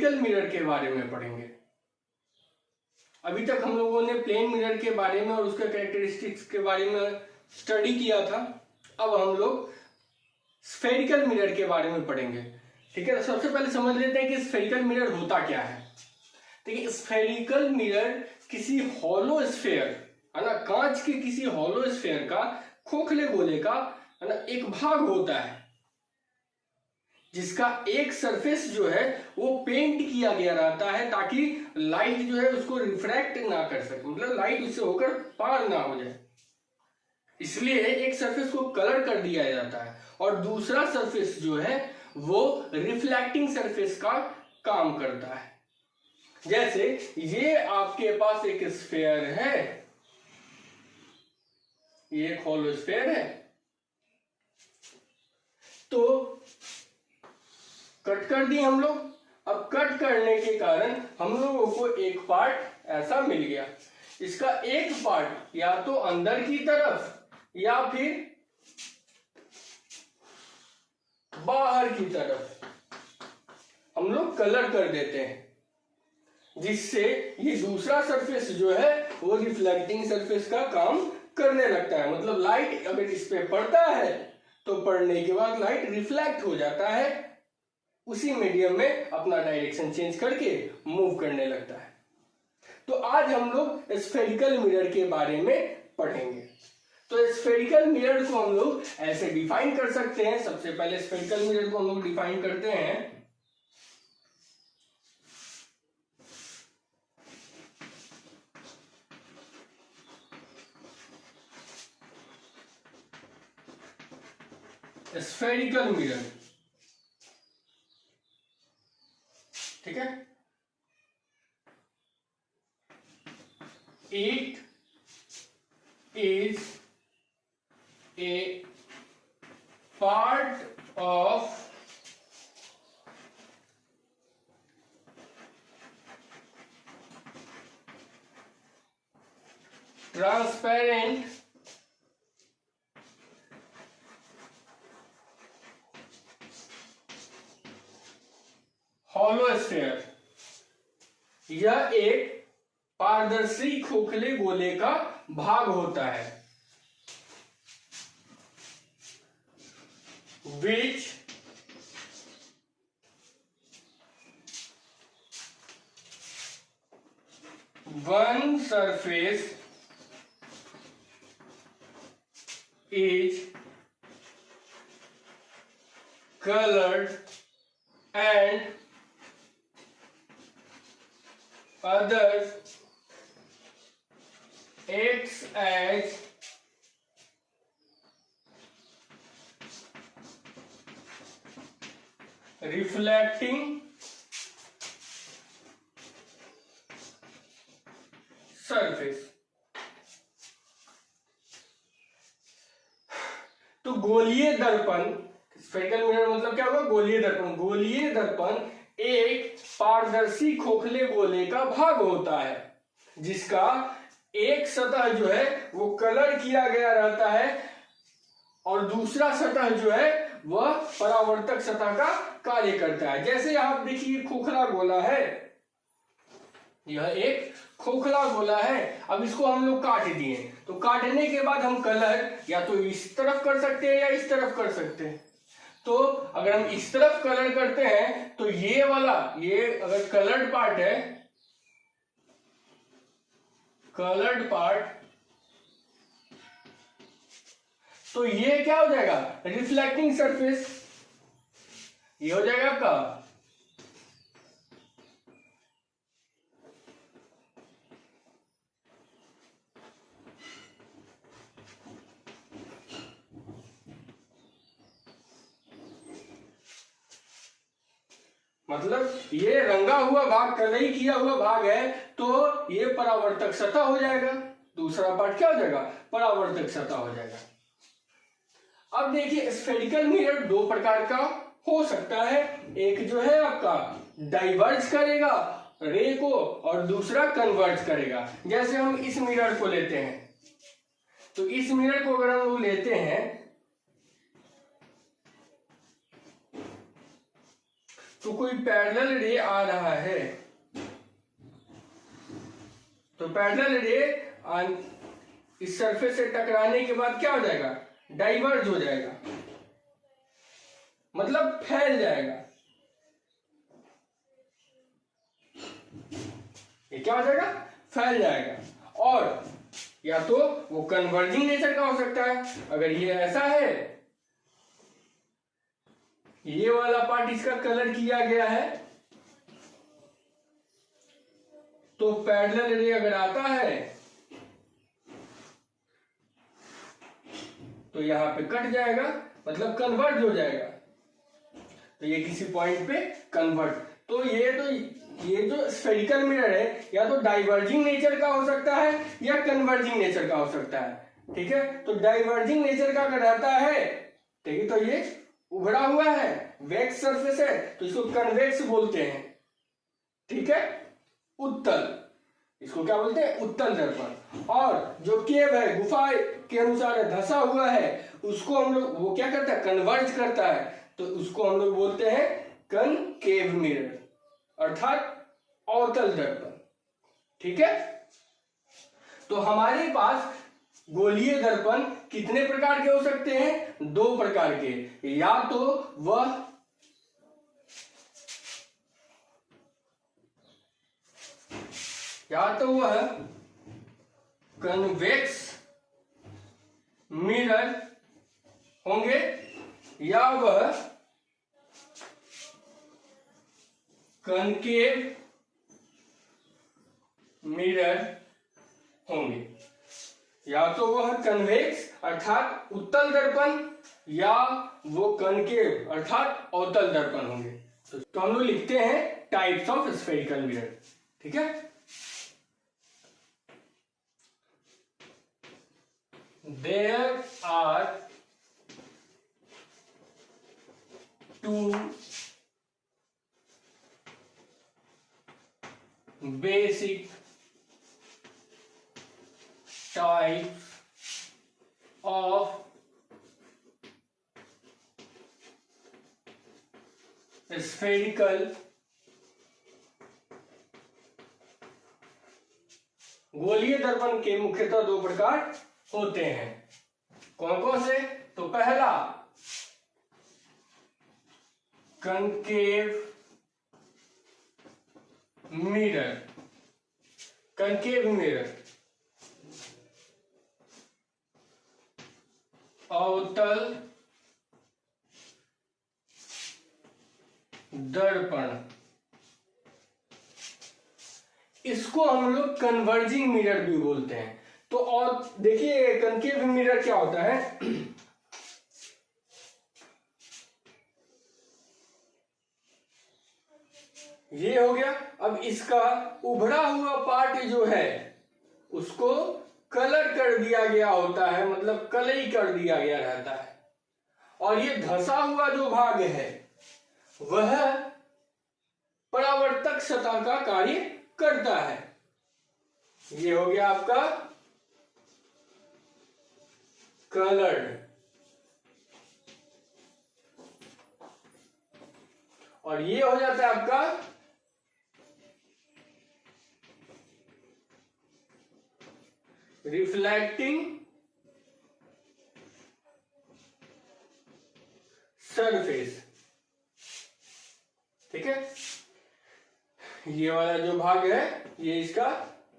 Spherical mirror के बारे में पढ़ेंगे। अभी तक हम लोगों ने प्लेन मिरर के बारे में और उसके कैरेक्टरिस्टिक्स के बारे में स्टडी किया था। अब हम लोग स्फेरिकल मिरर के बारे में पढ़ेंगे। ठीक है, तो सबसे पहले समझ लेते हैं कि स्फेरिकल मिरर होता क्या है। देखिए, स्फेरिकल मिरर किसी हॉलो स्फेयर, है ना, कांच के किसी हॉलो स्फेयर का, खोखले गोले का, है ना, एक भाग होता है जिसका एक सरफेस जो है वो पेंट किया गया रहता है ताकि लाइट जो है उसको रिफ्रैक्ट ना कर सके, मतलब लाइट उससे होकर पार ना हो जाए। इसलिए एक सरफेस को कलर कर दिया जाता है और दूसरा सरफेस जो है वो रिफ्लेक्टिंग सरफेस का काम करता है। जैसे ये आपके पास एक स्फेयर है, ये एक हॉलो स्फेयर है, तो कट कर दिए हम लोग। अब कट करने के कारण हम लोगों को एक पार्ट ऐसा मिल गया। इसका एक पार्ट या तो अंदर की तरफ या फिर बाहर की तरफ हम लोग कलर कर देते हैं, जिससे ये दूसरा सरफेस जो है वो रिफ्लेक्टिंग सरफेस का काम करने लगता है। मतलब लाइट अगर इस पे पड़ता है तो पड़ने के बाद लाइट रिफ्लेक्ट हो जाता है, उसी मीडियम में अपना डायरेक्शन चेंज करके मूव करने लगता है। तो आज हम लोग स्फेरिकल मिरर के बारे में पढ़ेंगे। तो स्फेरिकल मिरर को हम लोग ऐसे डिफाइन कर सकते हैं। सबसे पहले स्फेरिकल मिरर को हम लोग डिफाइन करते हैं। स्फेरिकल मिरर, ठीक है, it is a part of transparent hollow sphere. यह एक पारदर्शी खोखले गोले का भाग होता है, which one surface is colored and others acts as reflecting surface। तो गोलीय दर्पण, स्फेरिकल मिरर मतलब क्या होगा, गोलीय दर्पण। गोलीय दर्पण एक पारदर्शी खोखले गोले का भाग होता है जिसका एक सतह जो है वो कलर किया गया रहता है और दूसरा सतह जो है वह परावर्तक सतह का कार्य करता है। जैसे आप देखिए खोखला गोला है, यह एक खोखला गोला है। अब इसको हम लोग काट दिए, तो काटने के बाद हम कलर या तो इस तरफ कर सकते हैं या इस तरफ कर सकते हैं। तो अगर हम इस तरफ कलर करते हैं तो ये वाला, ये अगर कलर्ड पार्ट है, कलर्ड पार्ट, तो ये क्या हो जाएगा, रिफ्लेक्टिंग सरफेस। ये हो जाएगा आपका मतलब ये रंगा हुआ भाग, कलई किया हुआ भाग है, तो ये परावर्तक सतह हो जाएगा। दूसरा पार्ट क्या हो जाएगा, परावर्तक सतह हो जाएगा। अब देखिए स्फेरिकल मिरर दो प्रकार का हो सकता है। एक जो है आपका डाइवर्ज करेगा रे को और दूसरा कन्वर्ज करेगा। जैसे हम इस मिरर को लेते हैं, तो इस मिरर को अगर हम लोग लेते हैं तो कोई पैरेलल रे आ रहा है, तो पैरेलल रे इस सरफेस से टकराने के बाद क्या हो जाएगा, डाइवर्ज हो जाएगा, मतलब फैल जाएगा। ये क्या हो जाएगा, फैल जाएगा। और या तो वो कन्वर्जिंग नेचर का हो सकता है, अगर ये ऐसा है, ये वाला पार्ट इसका कलर किया गया है, तो पैरेलल रे अगर आता है तो यहां पे कट जाएगा, मतलब कन्वर्ज हो जाएगा। तो ये किसी पॉइंट पे कन्वर्ट, तो ये जो स्फेरिकल मिरर है या तो डाइवर्जिंग नेचर का हो सकता है या कन्वर्जिंग नेचर का हो सकता है। ठीक है, तो डाइवर्जिंग नेचर का अगर रहता है, ठीक है, तो ये उभरा हुआ है, वेक्स सरफेस है, तो इसको कन्वेक्स बोलते हैं। ठीक है, उत्तल, इसको क्या बोलते हैं, उत्तल दर्पण। और जो केव है, गुफा के अनुसार धंसा हुआ है, उसको हम लोग, वो क्या करता है, कन्वर्ज करता है, तो उसको हम लोग बोलते हैं कनकेव मिरर, अर्थात अवतल दर्पण। ठीक है, तो हमारे पास गोलीय दर्पण कितने प्रकार के हो सकते हैं, 2 प्रकार के। या तो वह कन्वेक्स मिरर होंगे या वह कनकेव मिरर होंगे। या तो वह कन्वेक्स अर्थात उत्तल दर्पण या वो कनकेव अर्थात अवतल दर्पण होंगे। तो हम लोग लिखते हैं टाइप्स ऑफ स्फेरिकल मिरर। ठीक है, there are 2 basic types of spherical गोलीय दर्पण के मुख्यतः 2 प्रकार होते हैं। कौन कौन से, तो पहला कनकेव मिरर, कनकेव मिरर, अवतल दर्पण, इसको हम लोग कन्वर्जिंग मिरर भी बोलते हैं। तो और देखिए कनकेव मिरर क्या होता है, ये हो गया। अब इसका उभरा हुआ पार्ट जो है उसको कलर कर दिया गया होता है, मतलब कलई कर दिया गया रहता है। और ये धंसा हुआ जो भाग है वह परावर्तक सतह का कार्य करता है। ये हो गया आपका कलर्ड, और ये हो जाता है आपका रिफ्लेक्टिंग सरफेस। ठीक है, ये वाला जो भाग है ये इसका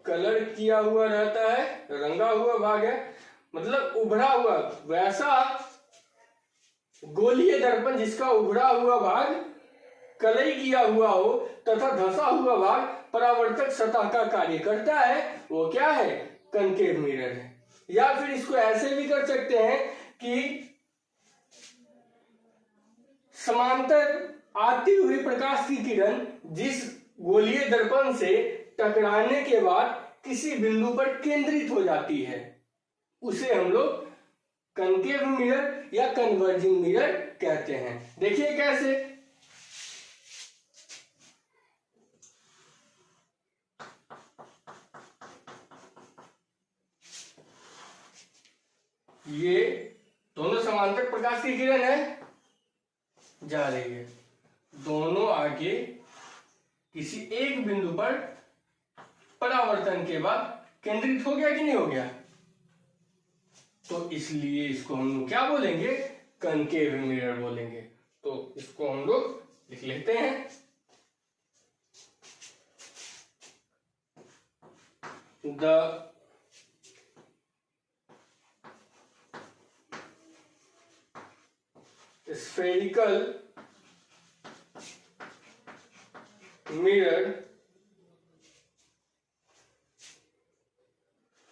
कलर किया हुआ रहता है, रंगा हुआ भाग है, मतलब उभरा हुआ, वैसा गोलीय दर्पण जिसका उभरा हुआ भाग कलई किया हुआ हो तथा धंसा हुआ भाग परावर्तक सतह का कार्य करता है, वो क्या है, कनकेव मिरर है। या फिर इसको ऐसे भी कर सकते हैं कि समांतर आती हुई प्रकाश की किरण जिस गोलीय दर्पण से टकराने के बाद किसी बिंदु पर केंद्रित हो जाती है, उसे हम लोग कनकेव मिरर या कन्वर्जिंग मिरर कहते हैं। देखिए कैसे, ये दोनों समांतर प्रकाश की किरण है, जा रही है, दोनों आगे किसी एक बिंदु पर परावर्तन के बाद केंद्रित हो गया कि नहीं हो गया, तो इसलिए इसको हम लोग क्या बोलेंगे, कनकेव मिरर बोलेंगे। तो इसको हम लोग लिख लेते हैं, the spherical mirror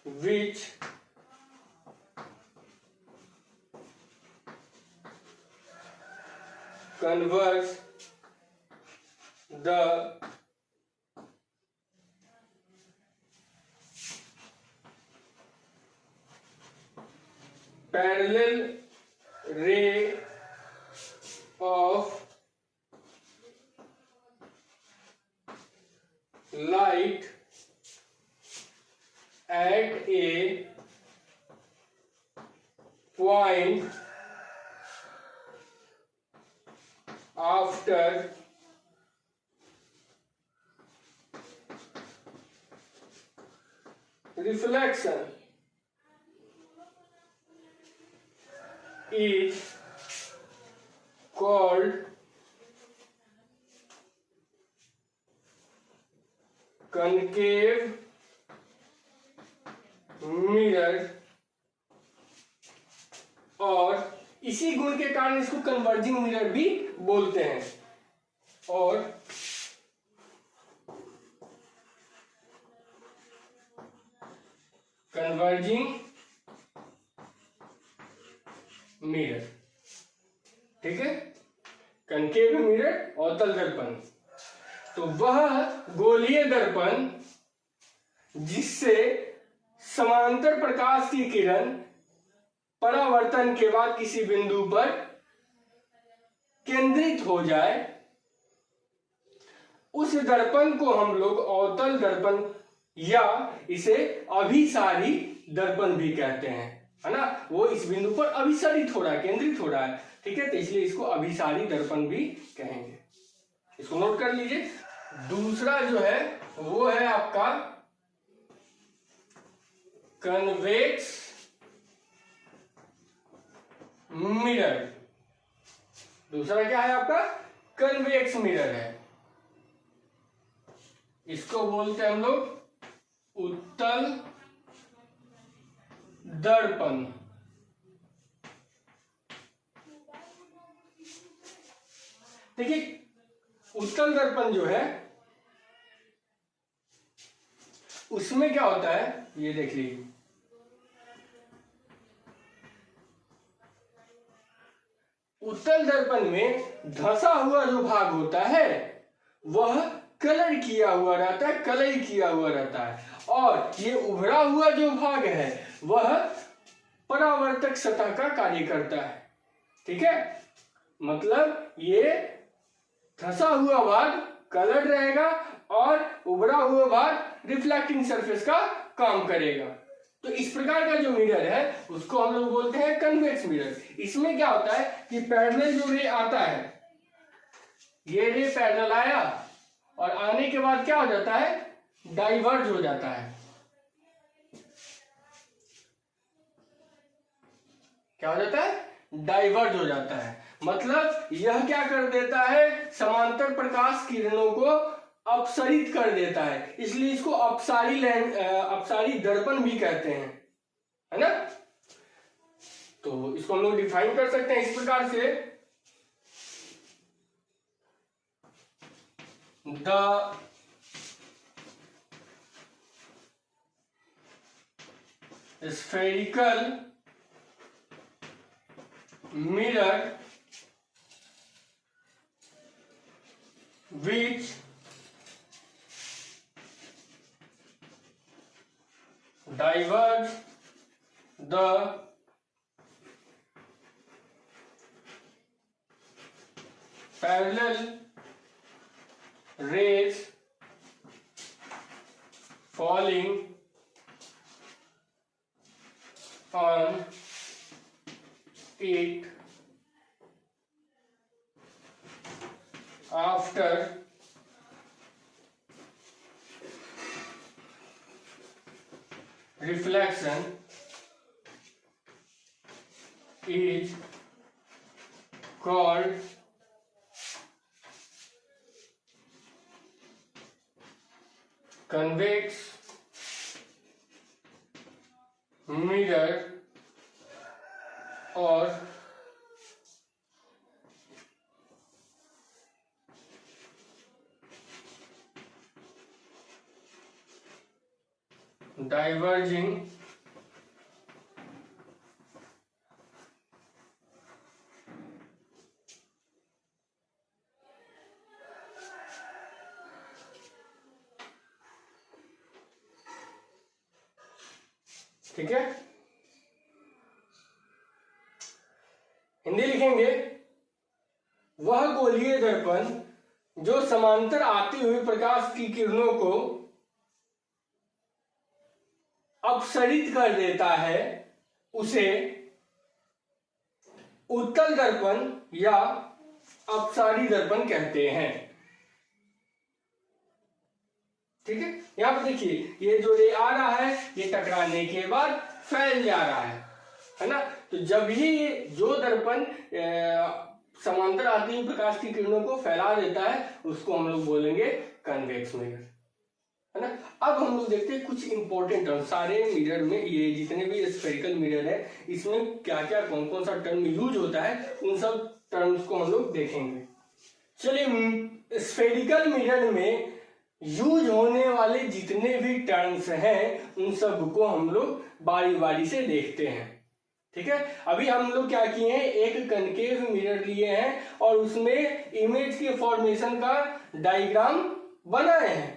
which converts the parallel ray of light at a point after reflection is called concave mirror, और इसी गुण के कारण इसको कन्वर्जिंग मिरर भी बोलते हैं। और कन्वर्जिंग मिरर, ठीक है, कनकेव मिरर, अवतल दर्पण। तो वह गोलीय दर्पण जिससे समांतर प्रकाश की किरण परावर्तन के बाद किसी बिंदु पर केंद्रित हो जाए, उस दर्पण को हम लोग अवतल दर्पण या इसे अभिसारी दर्पण भी कहते हैं, है ना। वो इस बिंदु पर अभिसारित हो रहा है, केंद्रित हो रहा है, ठीक है, तो इसलिए इसको अभिसारी दर्पण भी कहेंगे। इसको नोट कर लीजिए। दूसरा जो है वो है आपका कन्वेक्स मिरर। दूसरा क्या है आपका, कन्वेक्स मिरर है। इसको बोलते हैं हम लोग उत्तल दर्पण। देखिए उत्तल दर्पण जो है उसमें क्या होता है, ये देख लीजिए, उत्तल दर्पण में धंसा हुआ जो भाग होता है वह कलर किया हुआ रहता है, कलर किया हुआ रहता है, और ये उभरा हुआ जो भाग है वह परावर्तक सतह का कार्य करता है, ठीक है। मतलब ये धंसा हुआ भाग कलर रहेगा और उभरा हुआ भाग रिफ्लेक्टिंग सरफेस का काम करेगा। तो इस प्रकार का जो मिरर है उसको हम लोग बोलते हैं कन्वेक्स मिरर। इसमें क्या होता है कि पैरेलल जो रे आता है, ये रे पैरेलल आया और आने के बाद क्या हो जाता है, डाइवर्ज हो जाता है। क्या हो जाता है, डाइवर्ज हो जाता है। मतलब यह क्या कर देता है, समांतर प्रकाश किरणों को अपसरित कर देता है, इसलिए इसको अपसारी दर्पण भी कहते हैं, है ना। तो इसको हम लोग डिफाइन कर सकते हैं इस प्रकार से, the spherical mirror which diverge the parallel rays falling on it after reflection is called convex mirror और diverging ठीक है। हिंदी लिखेंगे, वह गोलीय दर्पण जो समांतर आती हुई प्रकाश की किरणों को अपसरित कर देता है उसे उत्तल दर्पण या अपसारी दर्पण कहते हैं। ठीक है, यहां पर देखिए ये जो रे आ रहा है ये टकराने के बाद फैल जा रहा है ना। तो जब ही जो दर्पण समांतर आती हुई प्रकाश की किरणों को फैला देता है उसको हम लोग बोलेंगे कन्वेक्स मिरर, है ना। अब हम लोग देखते हैं कुछ इंपॉर्टेंट टर्म, सारे मिरर में ये जितने भी स्फेरिकल मिरर है इसमें क्या क्या कौन कौन सा टर्म यूज होता है उन सब टर्म्स को हम लोग देखेंगे। चलिए, स्फेरिकल मिरर में यूज होने वाले जितने भी टर्म्स हैं उन सब को हम लोग बारी बारी से देखते हैं। ठीक है, अभी हम लोग क्या किए हैं, एक कनकेव मिरर लिए हैं और उसमें इमेज के फॉर्मेशन का डायग्राम बनाए हैं।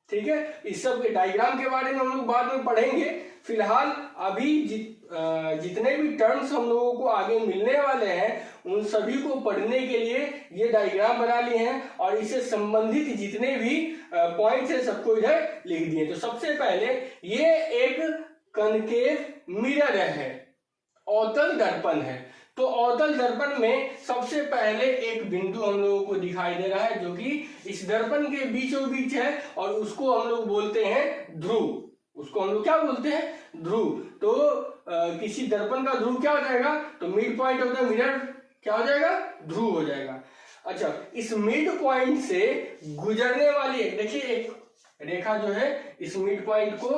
ठीक है, इस सब के डायग्राम के बारे में हम लोग बाद में पढ़ेंगे। फिलहाल अभी जितने भी टर्म्स हम लोगों को आगे मिलने वाले हैं उन सभी को पढ़ने के लिए ये डायग्राम बना लिए हैं और इससे संबंधित जितने भी पॉइंट्स हैं सबको इधर लिख दिए। तो सबसे पहले ये एक कनकेव मिरर है, अवतल दर्पण है। तो अवतल दर्पण में सबसे पहले एक बिंदु हम लोगों को दिखाई दे रहा है जो कि इस दर्पण के बीचों बीच है और उसको हम लोग बोलते हैं ध्रुव। उसको हम लोग क्या बोलते हैं, ध्रुव। तो किसी दर्पण का ध्रुव क्या हो जाएगा, तो mid point of the mirror क्या हो जाएगा, ध्रुव हो जाएगा। अच्छा, इस मिड पॉइंट से गुजरने वाली देखिए एक रेखा जो है इस मिड पॉइंट को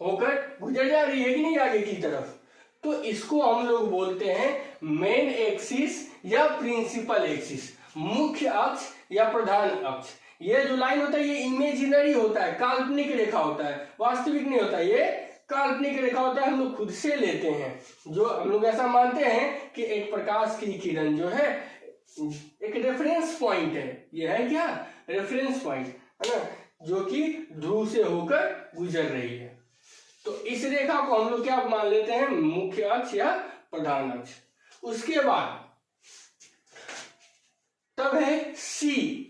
होकर गुजर जा रही है कि नहीं आगे की तरफ, तो इसको हम लोग बोलते हैं मेन एक्सिस या प्रिंसिपल एक्सिस, मुख्य अक्ष या प्रधान अक्ष। ये जो लाइन होता है ये इमेजिनरी होता है, काल्पनिक रेखा होता है, वास्तविक नहीं होता, ये काल्पनिक रेखा होता है, हम लोग खुद से लेते हैं। जो हम लोग ऐसा मानते हैं कि एक प्रकाश की किरण जो है एक रेफरेंस पॉइंट है, ये है क्या, रेफरेंस पॉइंट, है ना, जो कि ध्रुव से होकर गुजर रही है। तो इस रेखा को हम लोग क्या मान लेते हैं, मुख्य अक्ष या प्रधान अक्ष। उसके बाद तब है सी।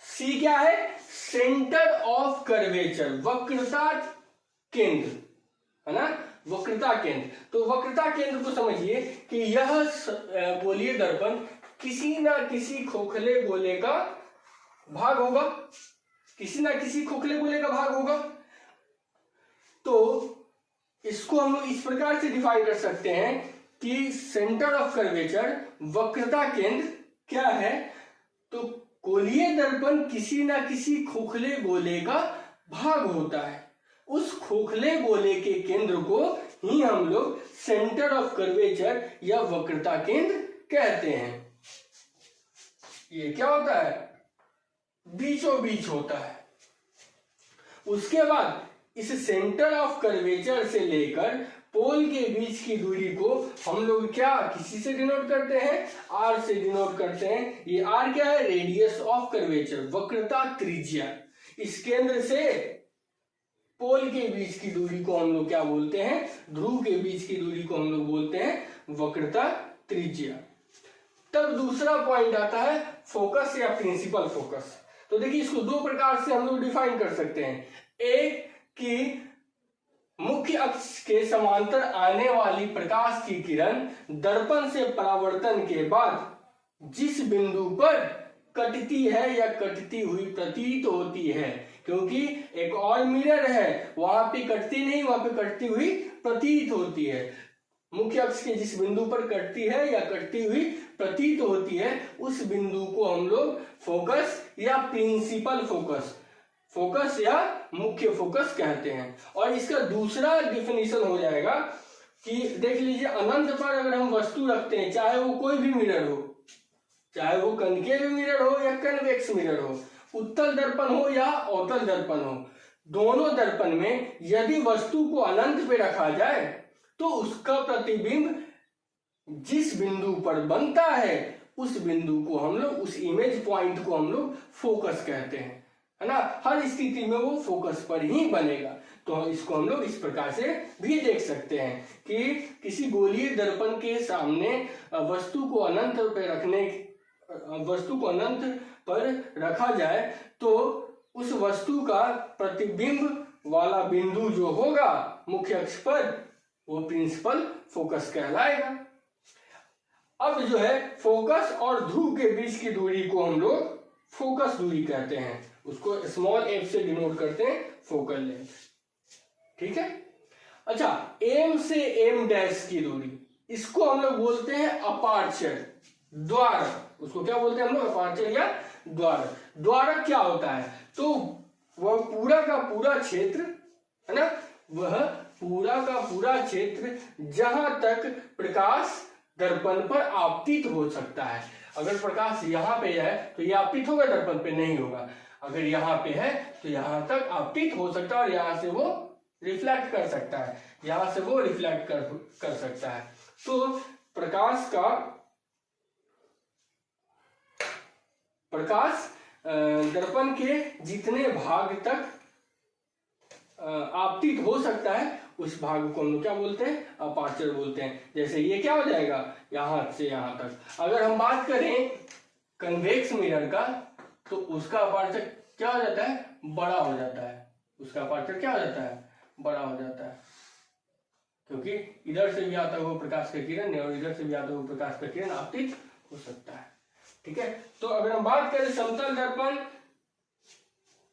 सी क्या है, सेंटर ऑफ कर्वेचर, वक्रता केंद्र, है ना, वक्रता केंद्र। तो वक्रता केंद्र को समझिए कि यह गोलीय दर्पण किसी ना किसी खोखले गोले का भाग होगा, किसी ना किसी खोखले गोले का भाग होगा। तो इसको हम लोग इस प्रकार से डिफाइन कर सकते हैं कि सेंटर ऑफ कर्वेचर, वक्रता केंद्र क्या है, तो गोलीय दर्पण किसी ना किसी खोखले गोले का भाग होता है। उस खोखले गोले के केंद्र को ही हम लोग सेंटर ऑफ कर्वेचर या वक्रता केंद्र कहते हैं। ये क्या होता है, बीचों बीच होता है। उसके बाद इस सेंटर ऑफ कर्वेचर से लेकर पोल के बीच की दूरी को हम लोग क्या किसी से डिनोट करते हैं, आर से डिनोट करते हैं। ये आर क्या है, रेडियस ऑफ कर्वेचर, वक्रता त्रिज्या। इस केंद्र से पोल के बीच की दूरी को हम लोग क्या बोलते हैं, ध्रुव के बीच की दूरी को हम लोग बोलते हैं वक्रता त्रिज्या। तब दूसरा पॉइंट आता है फोकस या प्रिंसिपल फोकस। तो देखिए इसको दो प्रकार से हम लोग डिफाइन कर सकते हैं। एक कि मुख्य अक्ष के समांतर आने वाली प्रकाश की किरण दर्पण से परावर्तन के बाद जिस बिंदु पर कटती है या कटती हुई प्रतीत होती है, क्योंकि एक और मिरर है, वहां पे कटती नहीं, वहां पे कटती हुई प्रतीत होती है। मुख्य अक्ष के जिस बिंदु पर कटती है या कटती हुई प्रतीत होती है, उस बिंदु को हम लोग फोकस या प्रिंसिपल फोकस या मुख्य फोकस कहते हैं। और इसका दूसरा डिफिनीशन हो जाएगा कि देख लीजिए, अनंत पर अगर हम वस्तु रखते हैं, चाहे वो कोई भी मिरर हो, चाहे वो कनकेव मिरर हो या कन्वेक्स मिरर हो, उत्तल दर्पण हो या अवतल दर्पण हो, दोनों दर्पण में यदि वस्तु को अनंत पे रखा जाए तो उसका प्रतिबिंब जिस बिंदु पर बनता है उस बिंदु को हम लोग, उस इमेज पॉइंट को हम लोग फोकस कहते हैं, है ना। हर स्थिति में वो फोकस पर ही बनेगा। तो इसको हम लोग इस प्रकार से भी देख सकते हैं कि किसी गोलीय दर्पण के सामने वस्तु को अनंत पर रखा जाए तो उस वस्तु का प्रतिबिंब वाला बिंदु जो होगा मुख्य अक्ष पर, वो प्रिंसिपल फोकस कहलाएगा। अब जो है फोकस और ध्रुव के बीच की दूरी को हम लोग फोकस दूरी कहते हैं, उसको स्मॉल f से डिनोट करते हैं, फोकल लेंथ, ठीक है। अच्छा, एम से एम डैश की दूरी, इसको हम लोग बोलते हैं अपार्चर, द्वारक। उसको क्या बोलते हैं हम लोग? अपार्चर या द्वारक। द्वारक क्या होता है? तो वह पूरा का पूरा क्षेत्र, है ना, वह पूरा का पूरा क्षेत्र जहां तक प्रकाश दर्पण पर आपतित हो सकता है। अगर प्रकाश यहाँ पे है तो ये आपतित होगा, दर्पण पे नहीं होगा। अगर यहाँ पे है तो यहाँ तक आपतित हो सकता है और यहाँ से वो रिफ्लेक्ट कर सकता है, यहाँ से वो रिफ्लेक्ट कर सकता है। तो प्रकाश दर्पण के जितने भाग तक आपतित हो सकता है उस भाग को हम लोग क्या बोलते हैं? अपार्चर बोलते हैं। जैसे ये क्या हो जाएगा, यहां से यहां तक। अगर हम बात करें कन्वेक्स मिरर का तो उसका अपार्चर क्या हो जाता है? बड़ा हो जाता है। उसका अपार्चर क्या हो जाता है? बड़ा हो जाता है, क्योंकि इधर से भी आता हुआ प्रकाश का किरण और इधर से भी आता हुआ प्रकाश का किरण आपतित हो सकता है, ठीक है। तो अगर हम बात करें समतल दर्पण,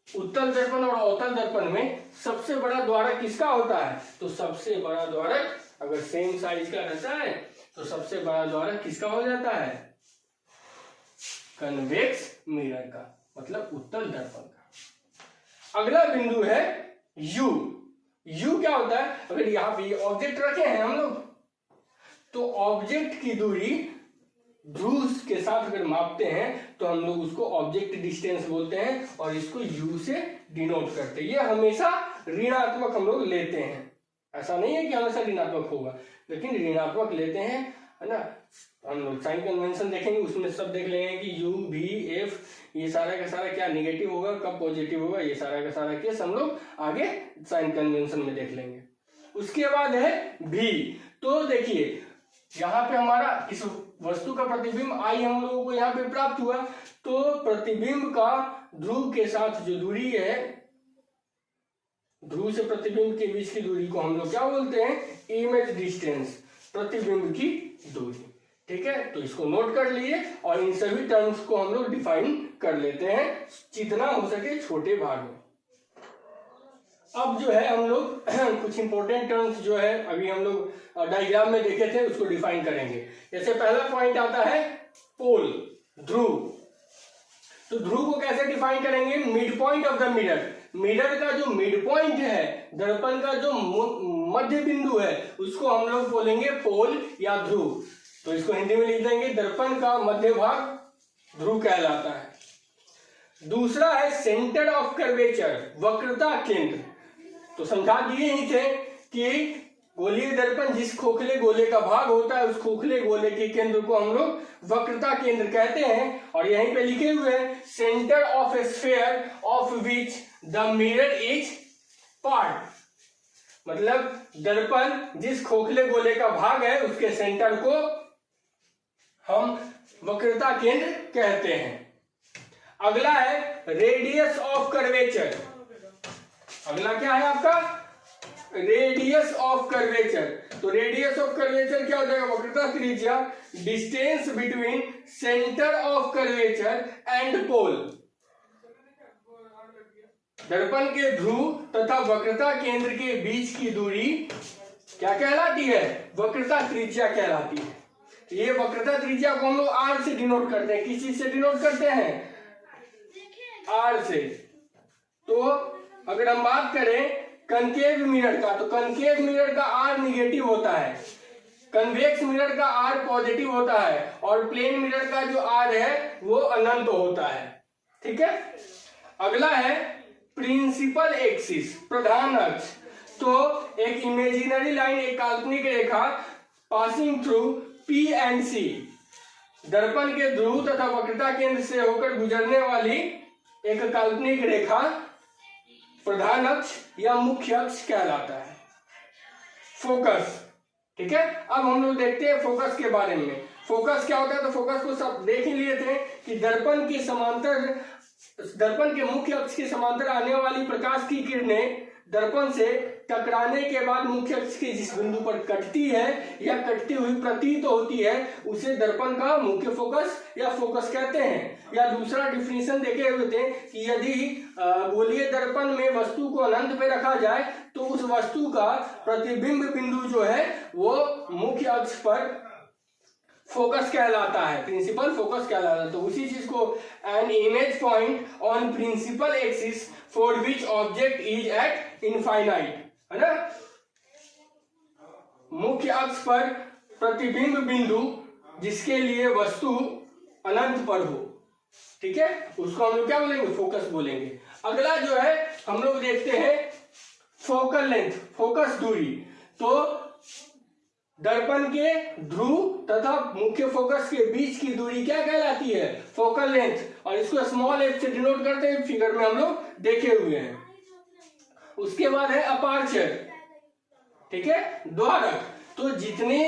उत्तल दर्पण और अवतल दर्पण में सबसे बड़ा द्वारक किसका होता है? तो सबसे बड़ा द्वारक अगर सेम साइज का रहता है तो सबसे बड़ा द्वारक किसका हो जाता है? कन्वेक्स मिरर का, मतलब उत्तल दर्पण का। अगला बिंदु है यू। यू क्या होता है? अगर यहाँ पे ऑब्जेक्ट रखे हैं हम लोग, तो ऑब्जेक्ट की दूरी ध्रुव के साथ अगर मापते हैं तो हम लोग उसको ऑब्जेक्ट डिस्टेंस बोलते हैं और इसको यू से डिनोट करते हैं। ये हमेशा ऋणात्मक हम लोग लेते हैं, ऐसा नहीं है कि हमेशा ऋणात्मक होगा, लेकिन ऋणात्मक लेते हैं, है ना। हम लोग साइन कन्वेंशन देखेंगे, उसमें सब देख लेंगे कि यू भी एफ ये सारा का सारा क्या निगेटिव होगा, कब पॉजिटिव होगा, ये सारा का सारा केस हम लोग आगे साइन कन्वेंशन में देख लेंगे। उसके बाद है भी। तो देखिए यहाँ पे हमारा इस वस्तु का प्रतिबिंब आई हम लोगों को यहाँ पे प्राप्त हुआ, तो प्रतिबिंब का ध्रुव के साथ जो दूरी है, ध्रुव से प्रतिबिंब के बीच की दूरी को हम लोग क्या बोलते हैं? इमेज डिस्टेंस, प्रतिबिंब की दूरी, ठीक है। तो इसको नोट कर लिए और इन सभी टर्म्स को हम लोग डिफाइन कर लेते हैं जितना हो सके छोटे भाग में। अब जो है हम लोग कुछ इंपॉर्टेंट टर्म्स जो है अभी हम लोग डायग्राम में देखे थे उसको डिफाइन करेंगे। जैसे पहला पॉइंट आता है पोल, ध्रुव। तो ध्रुव को कैसे डिफाइन करेंगे? Mid point of the mirror. Mirror का जो मिड पॉइंट है, दर्पण का जो मध्य बिंदु है, उसको हम लोग बोलेंगे पोल या ध्रुव। तो इसको हिंदी में लिख देंगे दर्पण का मध्य भाग ध्रुव कहलाता है। दूसरा है सेंटर ऑफ कर्वेचर, वक्रता केंद्र। तो समझा दिए ही थे कि गोलीय दर्पण जिस खोखले गोले का भाग होता है उस खोखले गोले के केंद्र को हम लोग वक्रता केंद्र कहते हैं। और यहीं पे लिखे हुए हैं centre of A sphere of which the mirror is part, मतलब दर्पण जिस खोखले गोले का भाग है उसके सेंटर को हम वक्रता केंद्र कहते हैं। अगला है रेडियस ऑफ कर्वेचर। अगला क्या है आपका? Radius of curvature. तो रेडियस ऑफ कर्वेचर क्या हो जाएगा, वक्रता त्रिज्या, distance between centre of curvature and pole. दर्पण के ध्रुव तथा वक्रता केंद्र के बीच की दूरी क्या कहलाती है, वक्रता त्रिज्या कहलाती है। ये वक्रता त्रिज्या को हम लोग आर से डिनोट करते हैं। किस चीज से डिनोट करते हैं, आर से। तो अगर हम बात करें कनकेव मिरर का, तो कनकेव मिरर का आर निगेटिव होता है, कन्वेक्स मिरर का आर पॉजिटिव होता है, और प्लेन मिरर का जो आर है वो अनंत होता है। ठीक है, अगला है प्रिंसिपल एक्सिस, प्रधान अक्ष। तो एक इमेजिनरी लाइन, एक काल्पनिक रेखा पासिंग थ्रू पी एंड सी, दर्पण के ध्रुव तथा वक्रता केंद्र से होकर गुजरने वाली एक काल्पनिक रेखा प्रधान अक्ष या मुख्य अक्ष कहलाता है। फोकस, ठीक है। अब हम लोग देखते हैं फोकस के बारे में। फोकस क्या होता है, तो फोकस को सब देख ही लिए थे कि दर्पण के समांतर, दर्पण के मुख्य अक्ष के समांतर आने वाली प्रकाश की किरणें दर्पण से टकराने के बाद मुख्य अक्ष के जिस बिंदु पर कटती है या कटती हुई प्रतीत होती है उसे दर्पण का मुख्य फोकस या फोकस कहते हैं। या दूसरा डिफिनेशन देखे हुए थे कि यदि गोलीय दर्पण में वस्तु को अनंत पे रखा जाए तो उस वस्तु का प्रतिबिंब बिंदु जो है वो मुख्य अक्ष पर फोकस कहलाता है, प्रिंसिपल फोकस कहलाता है। तो उसी चीज को an image point on principal axis for which object is at infinite, है ना। मुख्य अक्ष पर प्रतिबिंब बिंदु जिसके लिए वस्तु अनंत पर हो, ठीक है, उसको हम लोग क्या बोलेंगे, फोकस बोलेंगे। अगला जो है हम लोग देखते हैं फोकल लेंथ, फोकस दूरी। तो दर्पण के ध्रुव तथा मुख्य फोकस के बीच की दूरी क्या कहलाती है, फोकल लेंथ, और इसको स्मॉल एफ से डिनोट करते हैं, फिगर में हम लोग देखे हुए हैं। उसके बाद है अपार्चर, ठीक है, द्वारक। तो जितने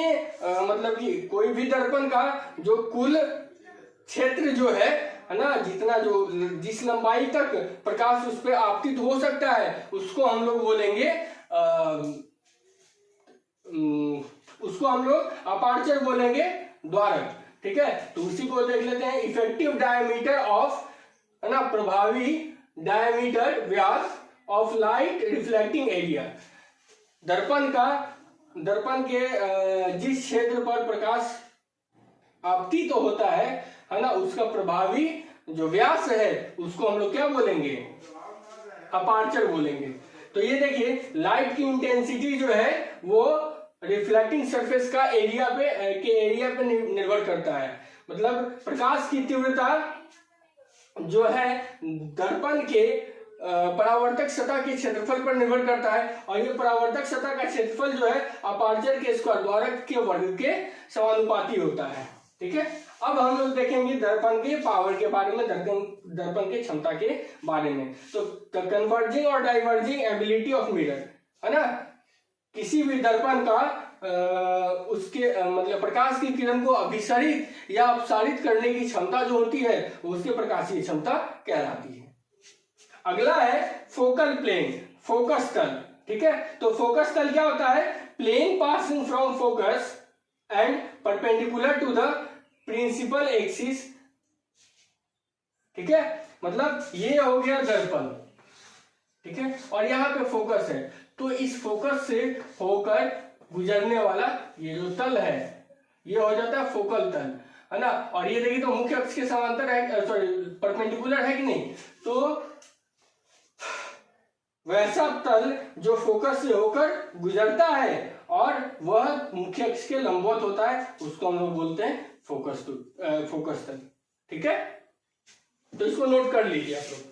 मतलब कि कोई भी दर्पण का जो कुल क्षेत्र जो है ना, जितना जो जिस लंबाई तक प्रकाश उस पर आपतित हो सकता है उसको हम लोग बोलेंगे उसको हम लोग अपार्चर बोलेंगे, द्वारक, ठीक है। तो उसी को देख लेते हैं, इफेक्टिव डायमीटर ऑफ, है ना, प्रभावी diameter Vyas of light reflecting area. दर्पण के जिस क्षेत्र पर प्रकाश आपतित तो होता है ना, उसका प्रभावी जो व्यास है उसको हम लोग क्या बोलेंगे, अपार्चर बोलेंगे। तो ये देखिए लाइट की इंटेंसिटी जो है वो रिफ्लेक्टिंग सरफेस का एरिया पे निर्भर करता है। मतलब प्रकाश की तीव्रता जो है दर्पण के परावर्तक सतह के क्षेत्रफल पर निर्भर करता है, और ये परावर्तक सतह का क्षेत्रफल जो है अपार्चर के स्क्वायर, द्वारक के वर्ग के समानुपाती होता है, ठीक है। अब हम लोग देखेंगे दर्पण के पावर के बारे में, दर्पण के क्षमता के बारे में। तो कन्वर्जिंग और डाइवर्जिंग एबिलिटी ऑफ मिरर, है ना, किसी भी दर्पण का उसके मतलब प्रकाश की किरण को अभिसरित या अपसारित करने की क्षमता जो होती है उसके प्रकाशीय क्षमता कहलाती है। अगला है फोकल प्लेन, फोकस तल, ठीक है। तो फोकस तल क्या होता है, plane passing from focus and perpendicular to the principal axis, ठीक है। मतलब ये हो गया दर्पण, ठीक है, और यहाँ पे फोकस है। तो इस फोकस से होकर गुजरने वाला ये जो तल है ये हो जाता है फोकल तल, है ना। और ये देखिए तो मुख्य अक्ष के समांतर है, सॉरी परपेंडिकुलर है कि नहीं। तो वैसा तल जो फोकस से होकर गुजरता है और वह मुख्य अक्ष के लंबवत होता है उसको हम लोग बोलते हैं फोकस तल, ठीक है। तो इसको नोट कर लीजिए आप लोग।